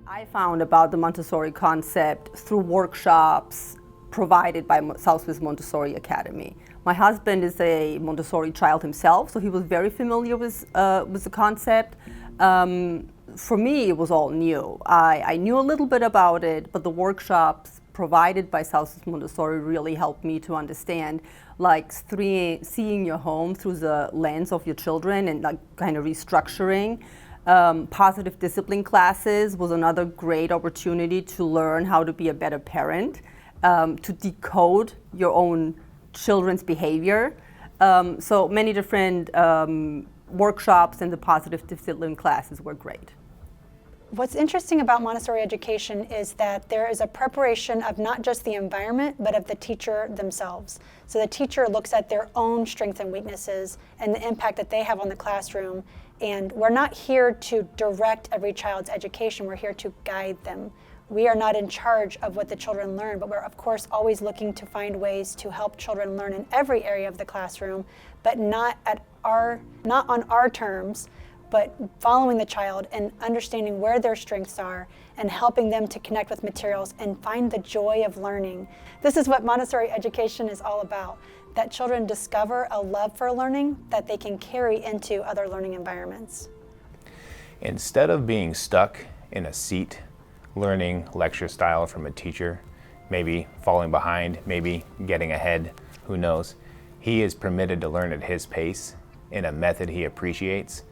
I found about the Montessori concept through workshops provided by Southwest Montessori Academy. My husband is a Montessori child himself, so he was very familiar with the concept. For me, it was all new. I knew a little bit about it, but the workshops provided by Southwest Montessori really helped me to understand, like seeing your home through the lens of your children and like kind of restructuring. Positive discipline classes was another great opportunity to learn how to be a better parent, to decode your own children's behavior. So many different workshops and the positive discipline classes were great. What's interesting about Montessori education is that there is a preparation of not just the environment, but of the teacher themselves. So the teacher looks at their own strengths and weaknesses and the impact that they have on the classroom. And we're not here to direct every child's education, we're here to guide them. We are not in charge of what the children learn, but we're of course always looking to find ways to help children learn in every area of the classroom, but not on our terms, but following the child and understanding where their strengths are and helping them to connect with materials and find the joy of learning. This is what Montessori education is all about, that children discover a love for learning that they can carry into other learning environments. Instead of being stuck in a seat, learning lecture style from a teacher, maybe falling behind, maybe getting ahead, who knows, he is permitted to learn at his pace in a method he appreciates.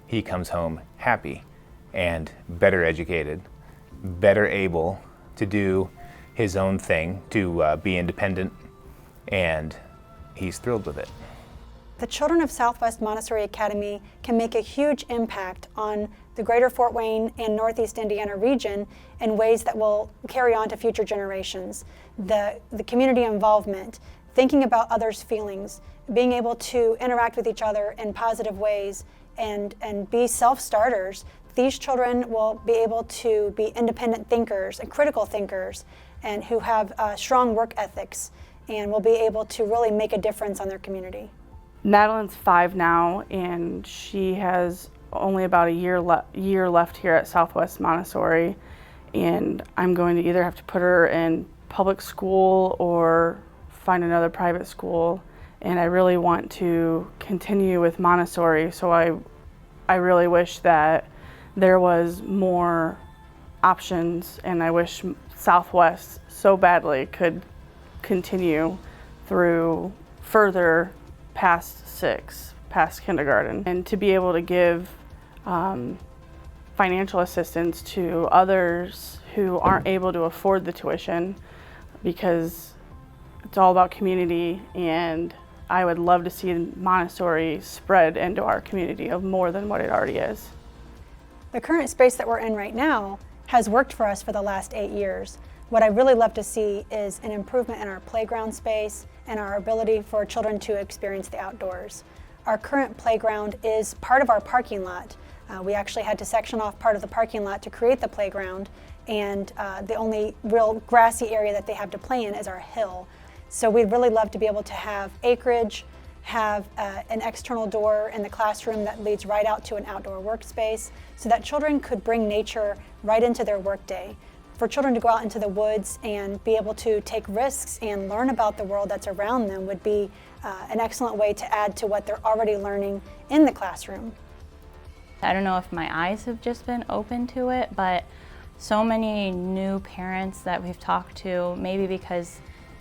He comes home happy and better educated, better able to do his own thing, to be independent, and he's thrilled with it. The children of Southwest Montessori Academy can make a huge impact on the greater Fort Wayne and Northeast Indiana region in ways that will carry on to future generations. The community involvement, thinking about others' feelings, being able to interact with each other in positive ways and be self-starters. These children will be able to be independent thinkers and critical thinkers and who have strong work ethics and will be able to really make a difference on their community. Madeline's 5 now, and she has only about a year left here at Southwest Montessori, and I'm going to either have to put her in public school or find another private school, and I really want to continue with Montessori, so I really wish that there was more options, and I wish Southwest so badly could continue through further past 6, past kindergarten, and to be able to give financial assistance to others who aren't able to afford the tuition, because it's all about community, and I would love to see Montessori spread into our community of more than what it already is. The current space that we're in right now has worked for us for the last 8 years. What I really love to see is an improvement in our playground space and our ability for children to experience the outdoors. Our current playground is part of our parking lot. We actually had to section off part of the parking lot to create the playground, and the only real grassy area that they have to play in is our hill. So we'd really love to be able to have acreage, have an external door in the classroom that leads right out to an outdoor workspace so that children could bring nature right into their workday. For children to go out into the woods and be able to take risks and learn about the world that's around them would be an excellent way to add to what they're already learning in the classroom. I don't know if my eyes have just been open to it, but so many new parents that we've talked to, maybe because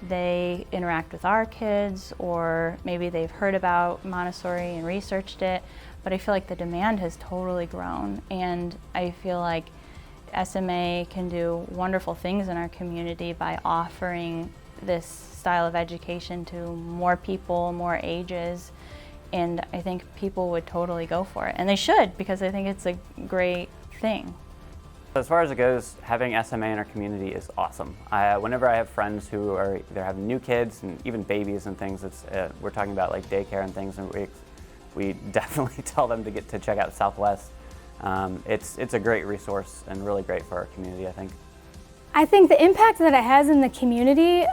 they interact with our kids or maybe they've heard about Montessori and researched it, but I feel like the demand has totally grown, and I feel like SMA can do wonderful things in our community by offering this style of education to more people, more ages, and I think people would totally go for it, and they should, because I think it's a great thing. As far as it goes, having SMA in our community is awesome. Whenever I have friends who are either having new kids and even babies and things, we're talking about like daycare and things, and we definitely tell them to check out Southwest. It's a great resource and really great for our community, I think. I think the impact that it has in the community,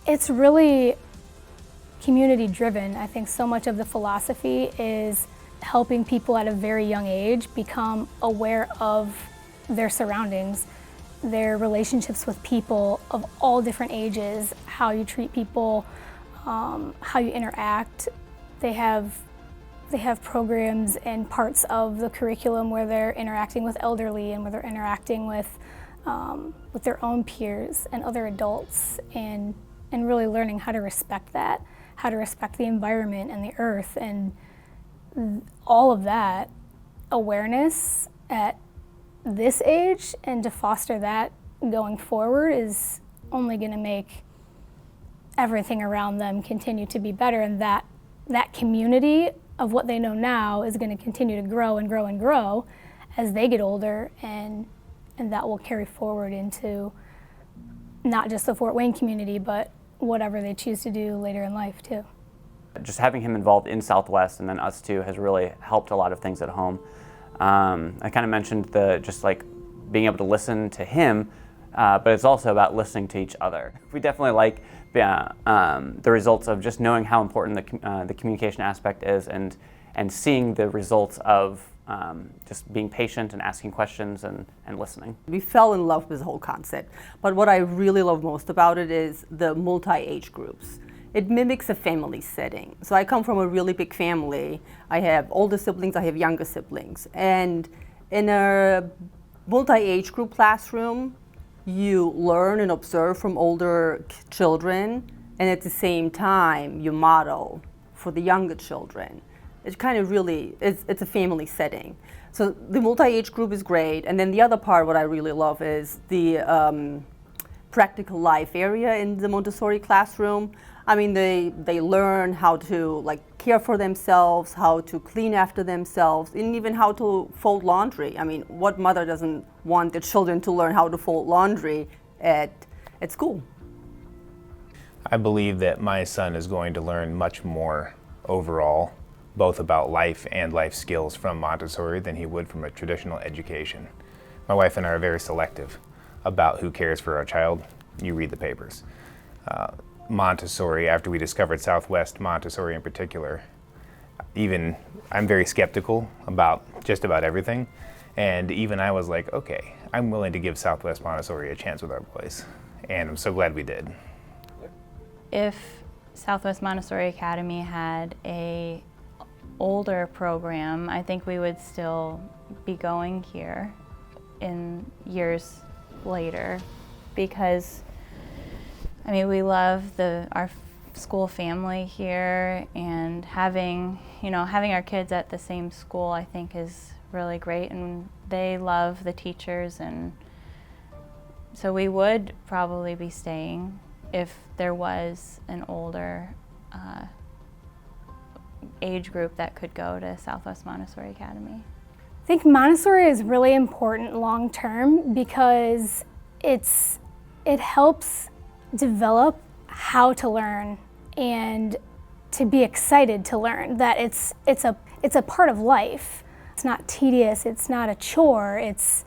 it's really community driven. I think so much of the philosophy is helping people at a very young age become aware of their surroundings, their relationships with people of all different ages, how you treat people, how you interact. They have programs and parts of the curriculum where they're interacting with elderly and where they're interacting with their own peers and other adults, and really learning how to respect that, how to respect the environment and the earth, and all of that awareness at this age, and to foster that going forward is only going to make everything around them continue to be better, and that community of what they know now is going to continue to grow and grow and grow as they get older, and that will carry forward into not just the Fort Wayne community, but whatever they choose to do later in life too. Just having him involved in Southwest and then us too has really helped a lot of things at home. I kind of mentioned just like being able to listen to him, but it's also about listening to each other. We definitely like the results of just knowing how important the communication aspect is, and seeing the results of just being patient and asking questions and listening. We fell in love with the whole concept, but what I really love most about it is the multi-age groups. It mimics a family setting. So I come from a really big family. I have older siblings, I have younger siblings. And in a multi-age group classroom, you learn and observe from older children, and at the same time, you model for the younger children. It kind of really, it's a family setting. So the multi-age group is great. And then the other part, what I really love is the practical life area in the Montessori classroom. I mean, they learn how to care for themselves, how to clean after themselves, and even how to fold laundry. I mean, what mother doesn't want their children to learn how to fold laundry at school? I believe that my son is going to learn much more overall, both about life and life skills from Montessori than he would from a traditional education. My wife and I are very selective about who cares for our child. You read the papers. Montessori, after we discovered Southwest Montessori in particular, I'm very skeptical about just about everything. And even I was like, okay, I'm willing to give Southwest Montessori a chance with our boys. And I'm so glad we did. If Southwest Montessori Academy had a older program, I think we would still be going here in years later, because I mean, we love our school family here, and having our kids at the same school, I think, is really great, and they love the teachers, and so we would probably be staying if there was an older age group that could go to Southwest Montessori Academy. I think Montessori is really important long term because it helps develop how to learn and to be excited to learn, that it's a part of life. It's not tedious, it's not a chore, it's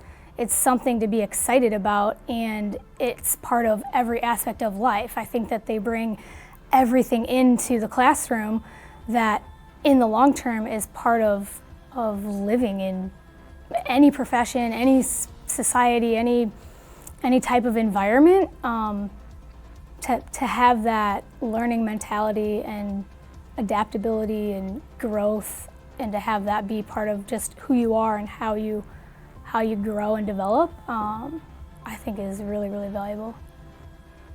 something to be excited about, and it's part of every aspect of life. I think that they bring everything into the classroom that in the long term is part of living in any profession, any society, any type of environment. To have that learning mentality and adaptability and growth, and to have that be part of just who you are and how you grow and develop, I think is really, really valuable.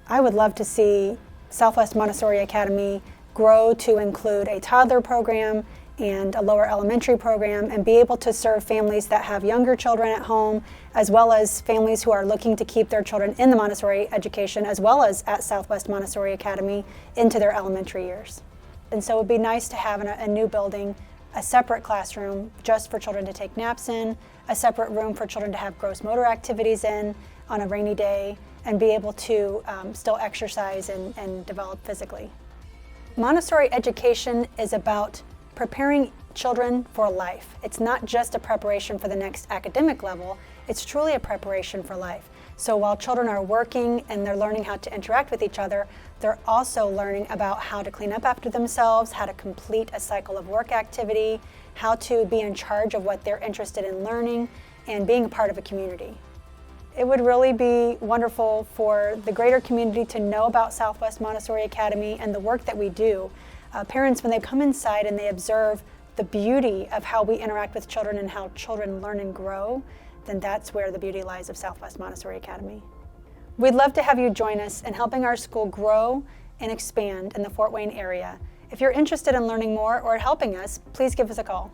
I would love to see Southwest Montessori Academy grow to include a toddler program and a lower elementary program, and be able to serve families that have younger children at home, as well as families who are looking to keep their children in the Montessori education, as well as at Southwest Montessori Academy into their elementary years. And so it would be nice to have in a new building a separate classroom just for children to take naps in, a separate room for children to have gross motor activities in on a rainy day, and be able to still exercise and develop physically. Montessori education is about preparing children for life. It's not just a preparation for the next academic level, it's truly a preparation for life. So while children are working and they're learning how to interact with each other, they're also learning about how to clean up after themselves, how to complete a cycle of work activity, how to be in charge of what they're interested in learning and being a part of a community. It would really be wonderful for the greater community to know about Southwest Montessori Academy and the work that we do. Parents, when they come inside and they observe the beauty of how we interact with children and how children learn and grow, then that's where the beauty lies of Southwest Montessori Academy. We'd love to have you join us in helping our school grow and expand in the Fort Wayne area. If you're interested in learning more or helping us, please give us a call.